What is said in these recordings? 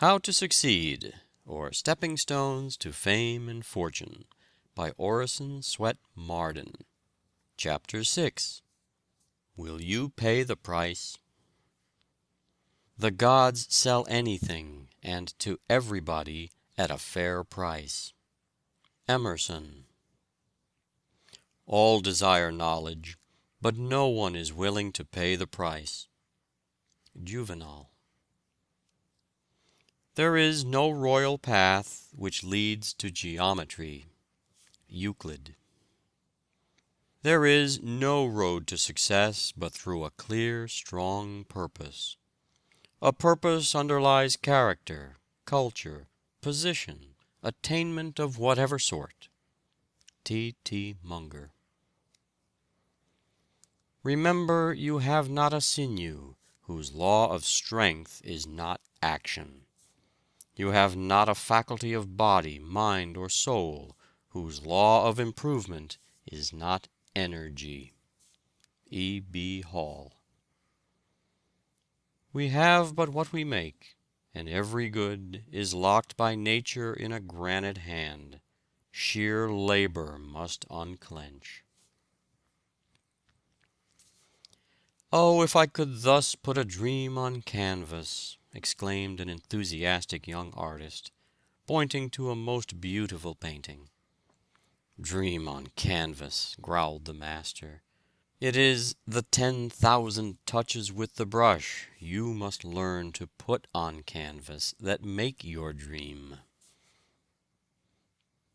How to Succeed, or Stepping Stones to Fame and Fortune, by Orison Swett MarTin. Chapter 6. Will You Pay the Price? The gods sell anything, and to everybody at a fair price. Emerson. All desire knowledge, but no one is willing to pay the price. Juvenal. There is no royal path which leads to geometry. Euclid. There is no road to success but through a clear, strong purpose. A purpose underlies character, culture, position, attainment of whatever sort. T. T. Munger. Remember, you have not a sinew whose law of strength is not action. You have not a faculty of body, mind, or soul whose law of improvement is not energy. E. B. Hall. We have but what we make, and every good is locked by nature in a granite hand. Sheer labor must unclench. "Oh, if I could thus put a dream on canvas!" exclaimed an enthusiastic young artist, pointing to a most beautiful painting. "Dream on canvas," growled the master. "It is the 10,000 touches with the brush you must learn to put on canvas that make your dream."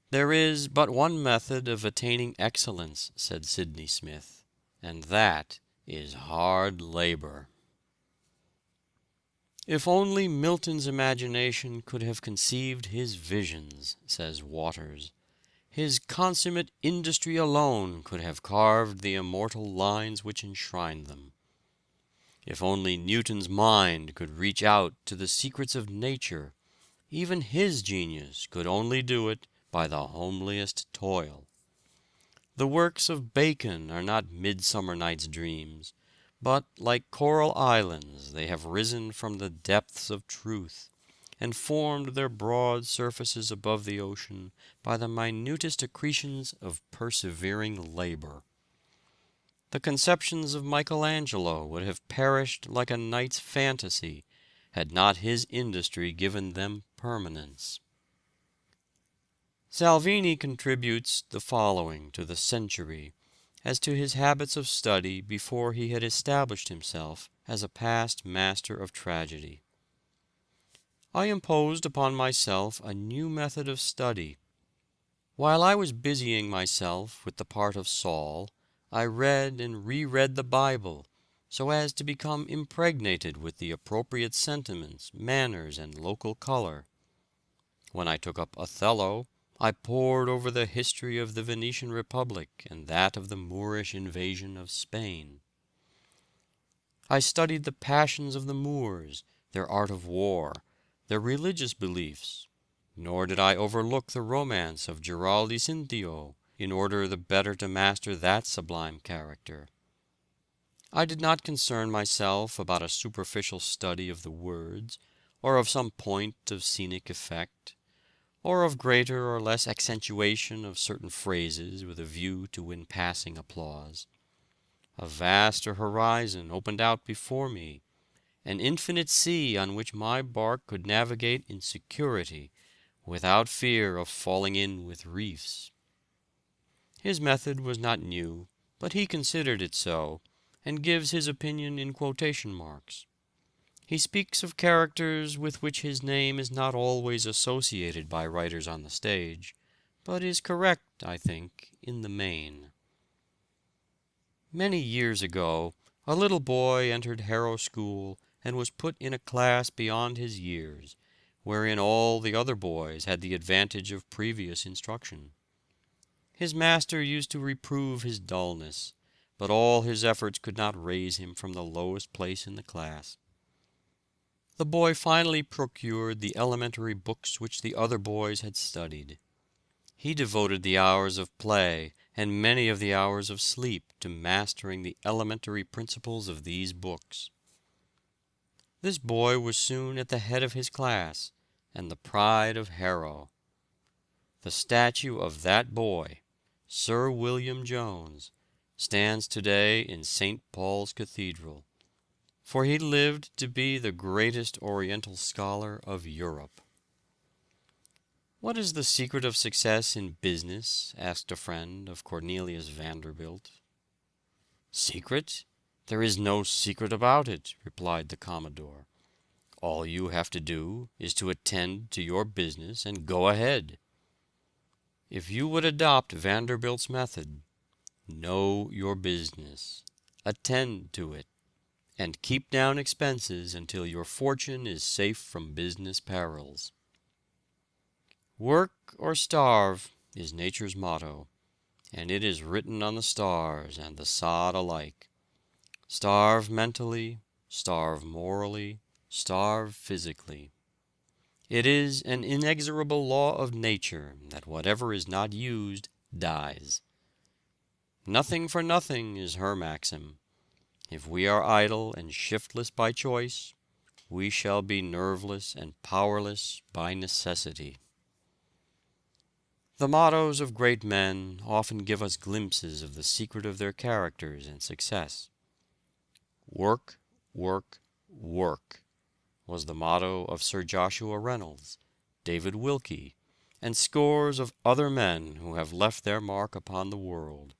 "There is but one method of attaining excellence," said Sydney Smith, "and that is hard labor." "If only Milton's imagination could have conceived his visions," says Waters, "his consummate industry alone could have carved the immortal lines which enshrine them. If only Newton's mind could reach out to the secrets of nature, even his genius could only do it by the homeliest toil. The works of Bacon are not Midsummer Night's Dreams, but like coral islands they have risen from the depths of truth, and formed their broad surfaces above the ocean by the minutest accretions of persevering labor. The conceptions of Michelangelo would have perished like a night's fantasy, had not his industry given them permanence." Salvini contributes the following to the Century as to his habits of study before he had established himself as a past master of tragedy. "I imposed upon myself a new method of study. While I was busying myself with the part of Saul, I read and reread the Bible, so as to become impregnated with the appropriate sentiments, manners, and local color. When I took up Othello, I pored over the history of the Venetian Republic and that of the Moorish invasion of Spain. I studied the passions of the Moors, their art of war, their religious beliefs, nor did I overlook the romance of Giraldi Cinthio, in order the better to master that sublime character. I did not concern myself about a superficial study of the words, or of some point of scenic effect, or of greater or less accentuation of certain phrases with a view to win passing applause. A vaster horizon opened out before me, an infinite sea on which my bark could navigate in security, without fear of falling in with reefs." His method was not new, but he considered it so, and gives his opinion in quotation marks. He speaks of characters with which his name is not always associated by writers on the stage, but is correct, I think, in the main. Many years ago, a little boy entered Harrow School and was put in a class beyond his years, wherein all the other boys had the advantage of previous instruction. His master used to reprove his dullness, but all his efforts could not raise him from the lowest place in the class. The boy finally procured the elementary books which the other boys had studied. He devoted the hours of play and many of the hours of sleep to mastering the elementary principles of these books. This boy was soon at the head of his class, and the pride of Harrow. The statue of that boy, Sir William Jones, stands today in St. Paul's Cathedral, for he lived to be the greatest Oriental scholar of Europe. "What is the secret of success in business?" asked a friend of Cornelius Vanderbilt. "Secret? There is no secret about it," replied the Commodore. "All you have to do is to attend to your business and go ahead. If you would adopt Vanderbilt's method, know your business, attend to it, and keep down expenses until your fortune is safe from business perils. Work or starve is nature's motto, and it is written on the stars and the sod alike. Starve mentally, starve morally, starve physically. It is an inexorable law of nature that whatever is not used dies. Nothing for nothing is her maxim. If we are idle and shiftless by choice, we shall be nerveless and powerless by necessity." The mottos of great men often give us glimpses of the secret of their characters and success. "Work, work, work," was the motto of Sir Joshua Reynolds, David Wilkie, and scores of other men who have left their mark upon the world.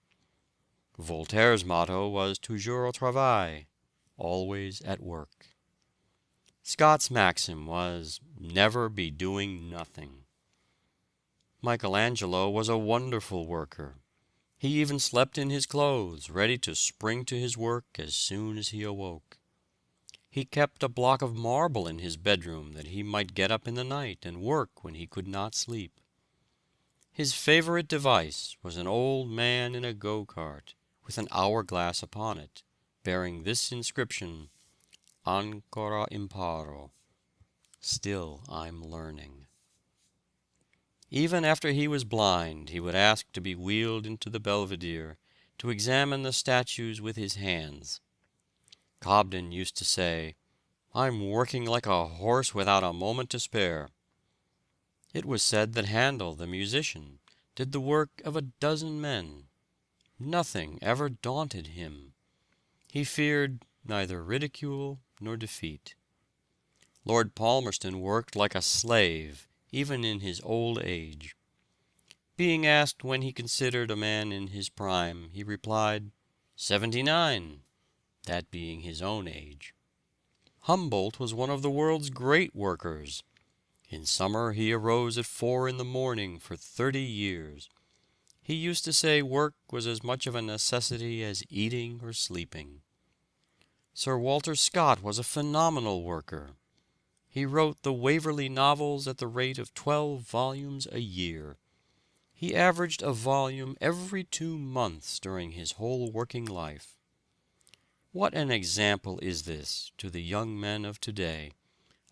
Voltaire's motto was "Toujours au travail," always at work. Scott's maxim was "Never be doing nothing." Michelangelo was a wonderful worker. He even slept in his clothes, ready to spring to his work as soon as he awoke. He kept a block of marble in his bedroom that he might get up in the night and work when he could not sleep. His favorite device was an old man in a go-cart with an hourglass upon it, bearing this inscription, "Ancora imparo," "Still I'm learning." Even after he was blind, he would ask to be wheeled into the Belvedere to examine the statues with his hands. Cobden used to say, "I'm working like a horse without a moment to spare." It was said that Handel, the musician, did the work of a dozen men. Nothing ever daunted him. He feared neither ridicule nor defeat. Lord Palmerston worked like a slave, even in his old age. Being asked when he considered a man in his prime, he replied, 79, that being his own age. Humboldt was one of the world's great workers. In summer he arose at 4 in the morning for 30 years. He used to say work was as much of a necessity as eating or sleeping. Sir Walter Scott was a phenomenal worker. He wrote the Waverley novels at the rate of 12 volumes a year. He averaged a volume every 2 months during his whole working life. What an example is this to the young men of today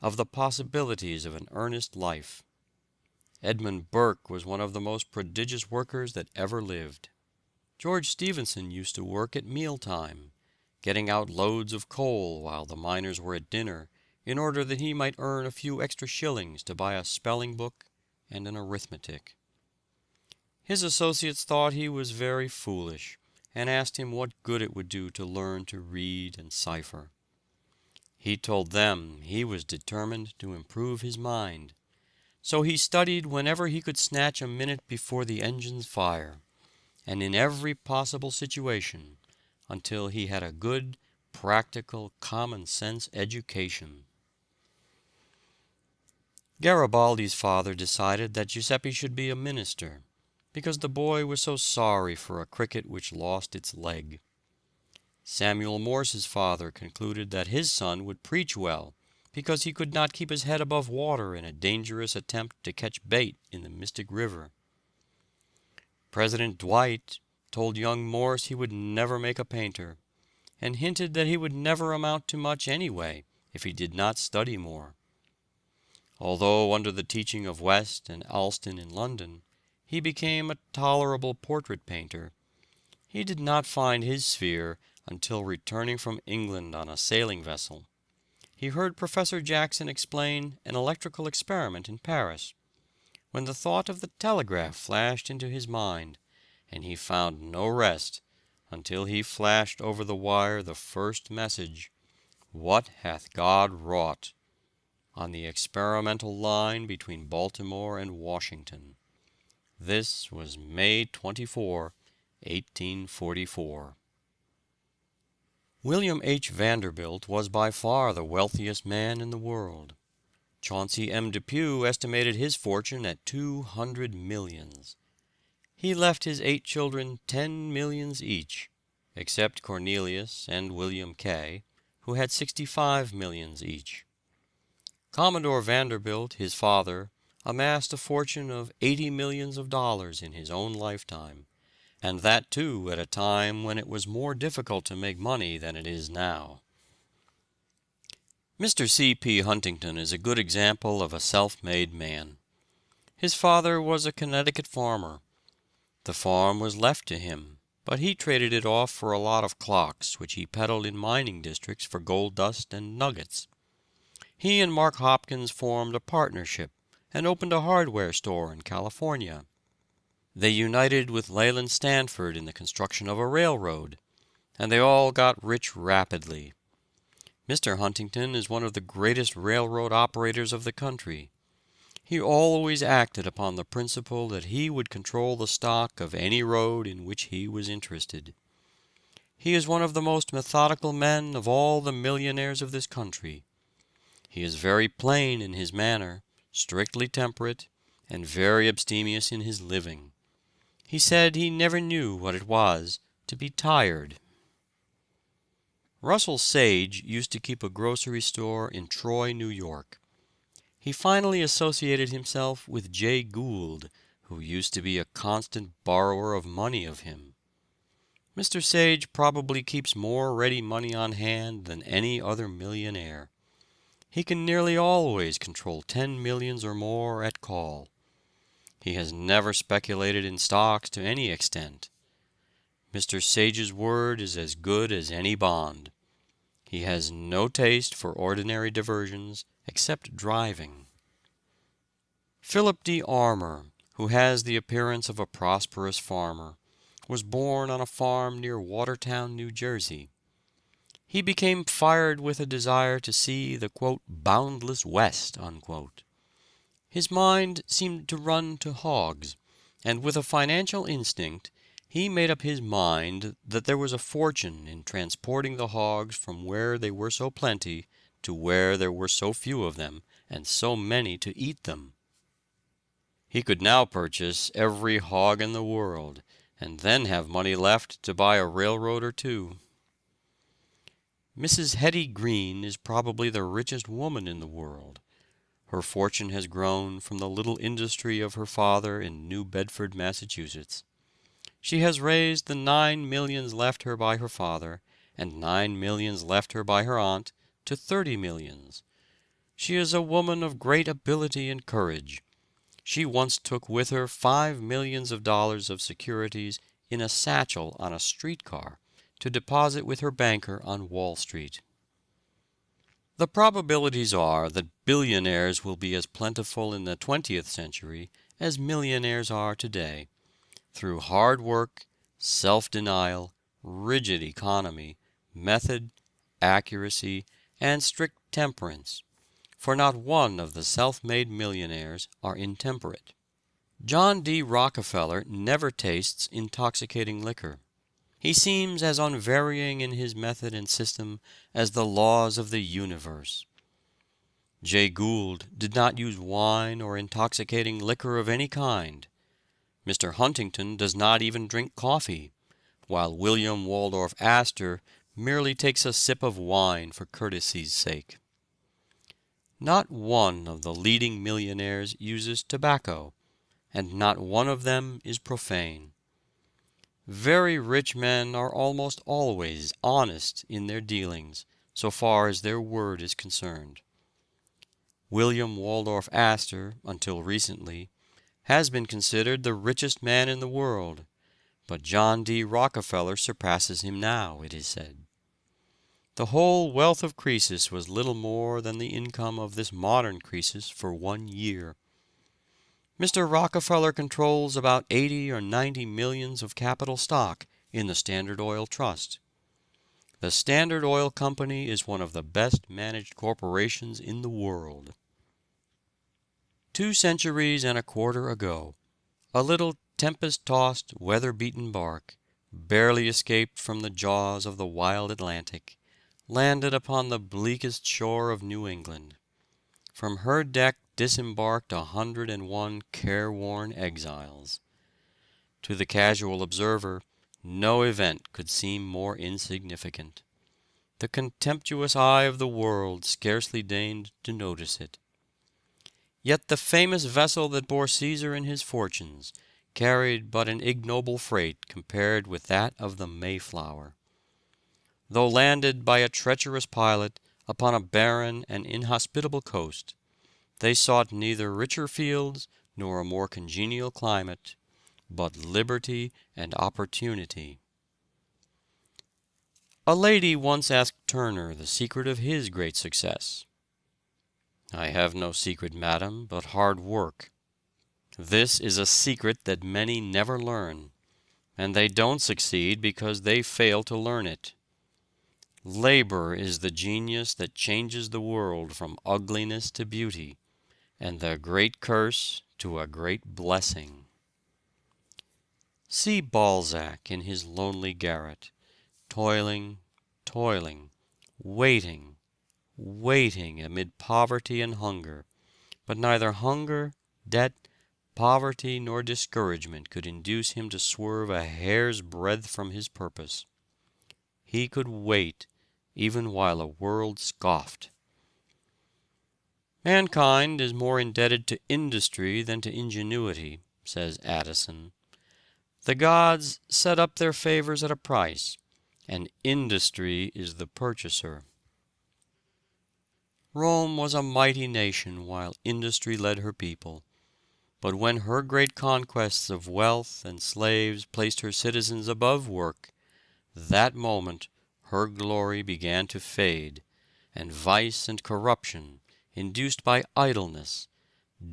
of the possibilities of an earnest life. Edmund Burke was one of the most prodigious workers that ever lived. George Stephenson used to work at mealtime, getting out loads of coal while the miners were at dinner, in order that he might earn a few extra shillings to buy a spelling book and an arithmetic. His associates thought he was very foolish, and asked him what good it would do to learn to read and cipher. He told them he was determined to improve his mind, so he studied whenever he could snatch a minute before the engines fire, and in every possible situation, until he had a good, practical, common-sense education. Garibaldi's father decided that Giuseppe should be a minister, because the boy was so sorry for a cricket which lost its leg. Samuel Morse's father concluded that his son would preach well, because he could not keep his head above water in a dangerous attempt to catch bait in the Mystic River. President Dwight told young Morse he would never make a painter, and hinted that he would never amount to much anyway if he did not study more. Although under the teaching of West and Alston in London, he became a tolerable portrait painter, he did not find his sphere until returning from England on a sailing vessel. he heard Professor Jackson explain an electrical experiment in Paris, when the thought of the telegraph flashed into his mind, and he found no rest until he flashed over the wire the first message, "What hath God wrought?" on the experimental line between Baltimore and Washington. This was May 24, 1844. William H. Vanderbilt was by far the wealthiest man in the world. Chauncey M. Depew estimated his fortune at 200 millions. He left his 8 children 10 millions each, except Cornelius and William K., who had 65 millions each. Commodore Vanderbilt, his father, amassed a fortune of $80 millions in his own lifetime, and that too at a time when it was more difficult to make money than it is now. Mr. C. P. Huntington is a good example of a self-made man. His father was a Connecticut farmer. The farm was left to him, but he traded it off for a lot of clocks which he peddled in mining districts for gold dust and nuggets. He and Mark Hopkins formed a partnership and opened a hardware store in California. They united with Leland Stanford in the construction of a railroad, and they all got rich rapidly. Mr. Huntington is one of the greatest railroad operators of the country. He always acted upon the principle that he would control the stock of any road in which he was interested. He is one of the most methodical men of all the millionaires of this country. He is very plain in his manner, strictly temperate, and very abstemious in his living. He said he never knew what it was to be tired. Russell Sage used to keep a grocery store in Troy, New York. He finally associated himself with Jay Gould, who used to be a constant borrower of money of him. Mr. Sage probably keeps more ready money on hand than any other millionaire. He can nearly always control 10 millions or more at call. He has never speculated in stocks to any extent. Mr. Sage's word is as good as any bond. He has no taste for ordinary diversions except driving. Philip D. Armour, who has the appearance of a prosperous farmer, was born on a farm near Watertown, New Jersey. He became fired with a desire to see the, quote, boundless West, unquote. His mind seemed to run to hogs, and with a financial instinct, he made up his mind that there was a fortune in transporting the hogs from where they were so plenty to where there were so few of them and so many to eat them. He could now purchase every hog in the world, and then have money left to buy a railroad or two. Mrs. Hetty Green is probably the richest woman in the world. Her fortune has grown from the little industry of her father in New Bedford, Massachusetts. She has raised the 9 millions left her by her father, and 9 millions left her by her aunt, to 30 millions. She is a woman of great ability and courage. She once took with her $5 millions of securities in a satchel on a streetcar to deposit with her banker on Wall Street. The probabilities are that billionaires will be as plentiful in the 20th century as millionaires are today, through hard work, self-denial, rigid economy, method, accuracy, and strict temperance, for not one of the self-made millionaires are intemperate. John D. Rockefeller never tastes intoxicating liquor. He seems as unvarying in his method and system as the laws of the universe. Jay Gould did not use wine or intoxicating liquor of any kind. Mr. Huntington does not even drink coffee, while William Waldorf Astor merely takes a sip of wine for courtesy's sake. Not one of the leading millionaires uses tobacco, and not one of them is profane. Very rich men are almost always honest in their dealings, so far as their word is concerned. William Waldorf Astor, until recently, has been considered the richest man in the world, but John D. Rockefeller surpasses him now, it is said. The whole wealth of Croesus was little more than the income of this modern Croesus for 1 year. Mr. Rockefeller controls about 80 or 90 millions of capital stock in the Standard Oil Trust. The Standard Oil Company is one of the best managed corporations in the world. 2 centuries and a quarter ago, a little tempest-tossed, weather-beaten bark, barely escaped from the jaws of the wild Atlantic, landed upon the bleakest shore of New England. From her deck disembarked 101 careworn exiles. To the casual observer, no event could seem more insignificant. The contemptuous eye of the world scarcely deigned to notice it. Yet the famous vessel that bore Caesar and his fortunes carried but an ignoble freight compared with that of the Mayflower. Though landed by a treacherous pilot upon a barren and inhospitable coast, they sought neither richer fields nor a more congenial climate, but liberty and opportunity. A lady once asked Turner the secret of his great success. "I have no secret, madam, but hard work. This is a secret that many never learn, and they don't succeed because they fail to learn it. Labor is the genius that changes the world from ugliness to beauty, and the great curse to a great blessing." See Balzac in his lonely garret, toiling, toiling, waiting, waiting amid poverty and hunger, but neither hunger, debt, poverty, nor discouragement could induce him to swerve a hair's breadth from his purpose. He could wait even while a world scoffed. "Mankind is more indebted to industry than to ingenuity," says Addison. "The gods set up their favors at a price, and industry is the purchaser." Rome was a mighty nation while industry led her people, but when her great conquests of wealth and slaves placed her citizens above work, that moment her glory began to fade, and vice and corruption, induced by idleness,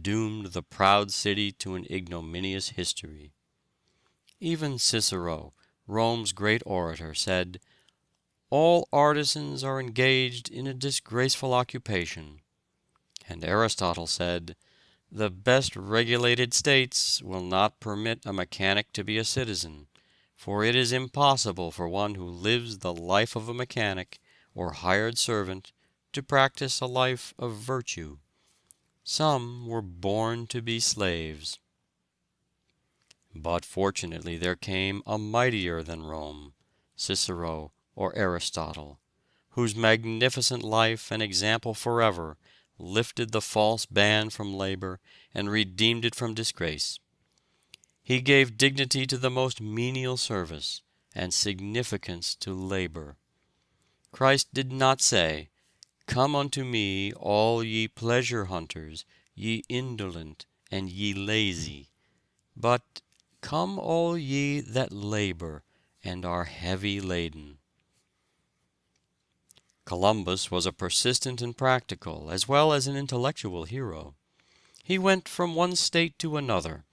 doomed the proud city to an ignominious history. Even Cicero, Rome's great orator, said, "All artisans are engaged in a disgraceful occupation." And Aristotle said, "The best regulated states will not permit a mechanic to be a citizen, for it is impossible for one who lives the life of a mechanic or hired servant to practice a life of virtue. Some were born to be slaves." But fortunately there came a mightier than Rome, Cicero or Aristotle, whose magnificent life and example forever lifted the false ban from labor and redeemed it from disgrace. He gave dignity to the most menial service, and significance to labor. Christ did not say, "Come unto me, all ye pleasure hunters, ye indolent, and ye lazy," but "Come all ye that labor and are heavy laden." Columbus was a persistent and practical, as well as an intellectual hero. He went from one state to another,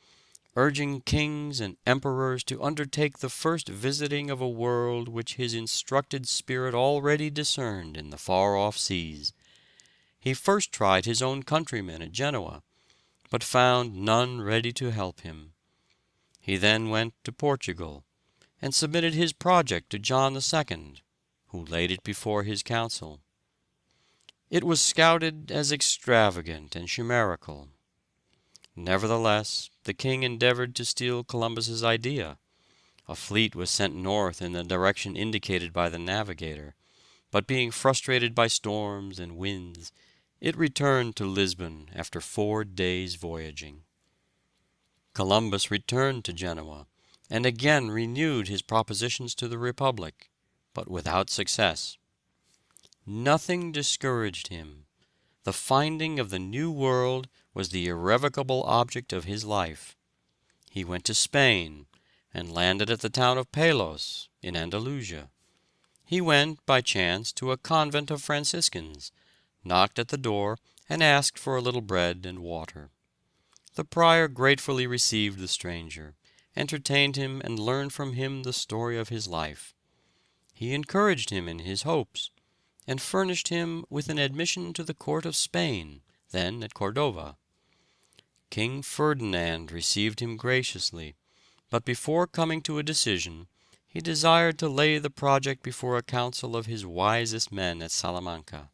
urging kings and emperors to undertake the first visiting of a world which his instructed spirit already discerned in the far-off seas. He first tried his own countrymen at Genoa, but found none ready to help him. He then went to Portugal, and submitted his project to John II, who laid it before his council. It was scouted as extravagant and chimerical. Nevertheless, the king endeavored to steal Columbus's idea. A fleet was sent north in the direction indicated by the navigator, but being frustrated by storms and winds, it returned to Lisbon after 4 days' voyaging. Columbus returned to Genoa, and again renewed his propositions to the Republic, but without success. Nothing discouraged him. The finding of the New World was the irrevocable object of his life. He went to Spain, and landed at the town of Palos, in Andalusia. He went by chance to a convent of Franciscans, knocked at the door, and asked for a little bread and water. The prior gratefully received the stranger, entertained him, and learned from him the story of his life. He encouraged him in his hopes, and furnished him with an admission to the court of Spain, then at Cordova. King Ferdinand received him graciously, but before coming to a decision, he desired to lay the project before a council of his wisest men at Salamanca.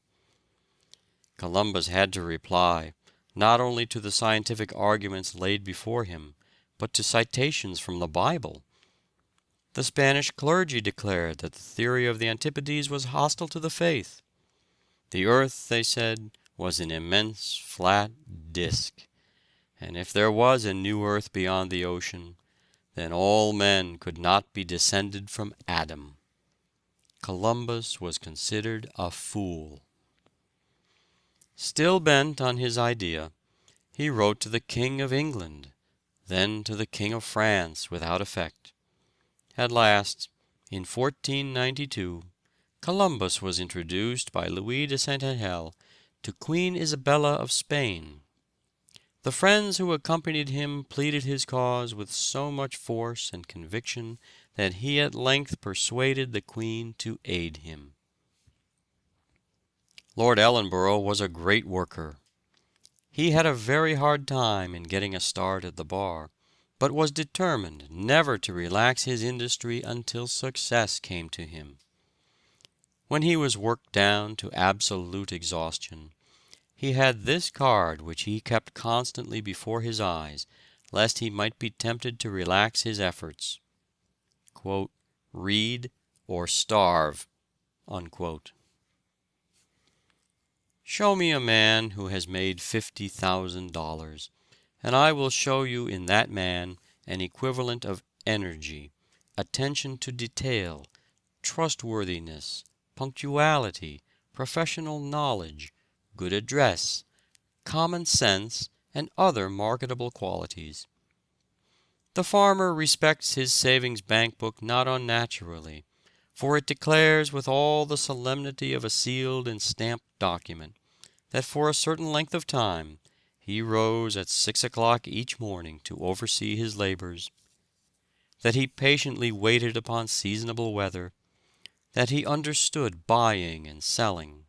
Columbus had to reply, not only to the scientific arguments laid before him, but to citations from the Bible. The Spanish clergy declared that the theory of the Antipodes was hostile to the faith. The earth, they said, was an immense flat disk, and if there was a new earth beyond the ocean, then all men could not be descended from Adam. Columbus was considered a fool. Still bent on his idea, he wrote to the King of England, then to the King of France without effect. At last, in 1492, Columbus was introduced by Louis de Saint-Angel to Queen Isabella of Spain. The friends who accompanied him pleaded his cause with so much force and conviction that he at length persuaded the Queen to aid him. Lord Ellenborough was a great worker. He had a very hard time in getting a start at the bar, but was determined never to relax his industry until success came to him. When he was worked down to absolute exhaustion, he had this card which he kept constantly before his eyes, lest he might be tempted to relax his efforts. Quote, "Read or starve." Unquote. Show me a man who has made $50,000, and I will show you in that man an equivalent of energy, attention to detail, trustworthiness, punctuality, professional knowledge, good address, common sense, and other marketable qualities. The farmer respects his savings bank book not unnaturally, for it declares with all the solemnity of a sealed and stamped document that for a certain length of time he rose at 6 o'clock each morning to oversee his labors, that he patiently waited upon seasonable weather, that he understood buying and selling.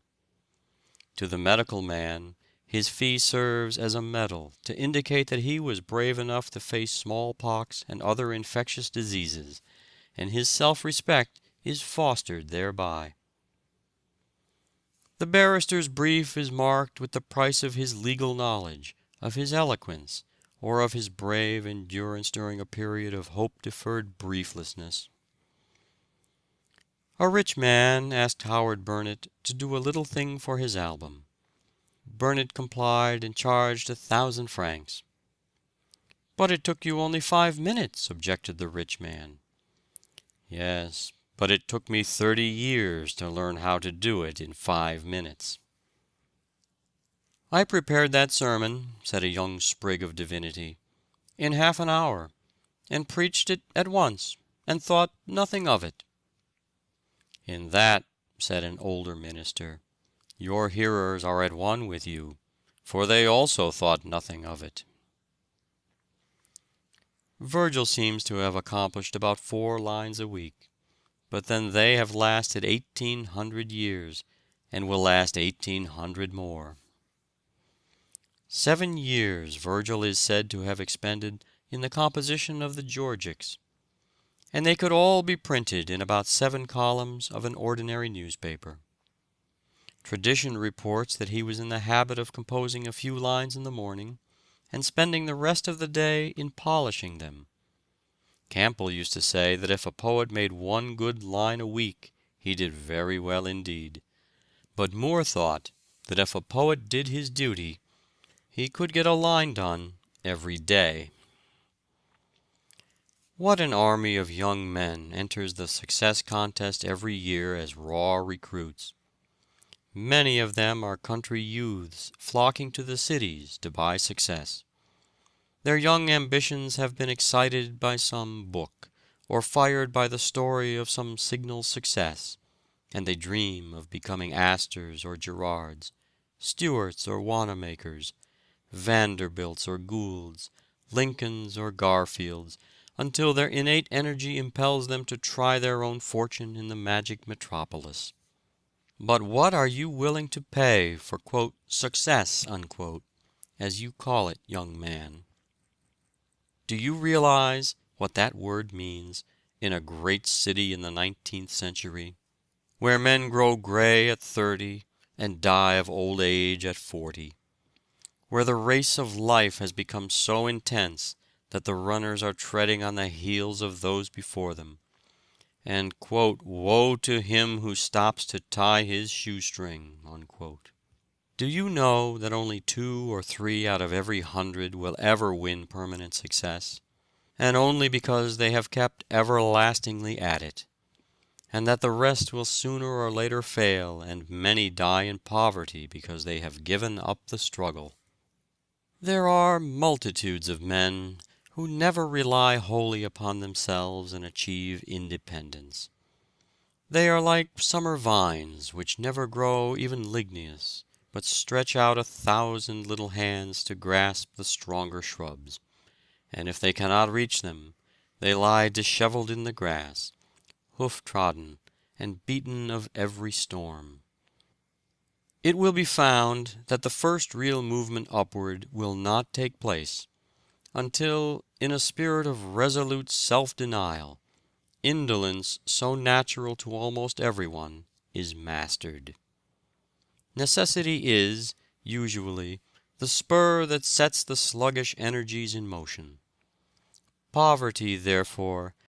To the medical man, his fee serves as a medal to indicate that he was brave enough to face smallpox and other infectious diseases, and his self-respect is fostered thereby. The barrister's brief is marked with the price of his legal knowledge, of his eloquence, or of his brave endurance during a period of hope-deferred brieflessness. A rich man asked Howard Burnett to do a little thing for his album. Burnett complied and charged 1,000 francs. "But it took you only 5 minutes," objected the rich man. "Yes, but it took me 30 years to learn how to do it in 5 minutes." "I prepared that sermon," said a young sprig of divinity, "in half an hour, and preached it at once, and thought nothing of it." "In that," said an older minister, "your hearers are at one with you, for they also thought nothing of it." Virgil seems to have accomplished about 4 lines a week, but then they have lasted 1,800 years, and will last 1,800 more. 7 years Virgil is said to have expended in the composition of the Georgics, and they could all be printed in about 7 columns of an ordinary newspaper. Tradition reports that he was in the habit of composing a few lines in the morning, and spending the rest of the day in polishing them. Campbell used to say that if a poet made 1 good line a week, he did very well indeed. But Moore thought that if a poet did his duty, he could get a line done every day. What an army of young men enters the success contest every year as raw recruits. Many of them are country youths flocking to the cities to buy success. Their young ambitions have been excited by some book, or fired by the story of some signal success, and they dream of becoming Astors or Gerards, Stuarts or Wanamakers, Vanderbilts or Goulds, Lincolns or Garfields, until their innate energy impels them to try their own fortune in the magic metropolis. But what are you willing to pay for "success," as you call it, young man? Do you realize what that word means in a great city in the 19th century, where men grow gray at 30 and die of old age at 40? Where the race of life has become so intense that the runners are treading on the heels of those before them, and "woe to him who stops to tie his shoestring." Do you know that only 2 or 3 out of every 100 will ever win permanent success, and only because they have kept everlastingly at it, and that the rest will sooner or later fail, and many die in poverty because they have given up the struggle? There are multitudes of men who never rely wholly upon themselves and achieve independence. They are like summer vines which never grow even ligneous, but stretch out 1,000 little hands to grasp the stronger shrubs, and if they cannot reach them, they lie disheveled in the grass, hoof-trodden and beaten of every storm. It will be found that the first real movement upward will not take place until, in a spirit of resolute self-denial, indolence so natural to almost everyone is mastered. Necessity is, usually, the spur that sets the sluggish energies in motion. Poverty, therefore,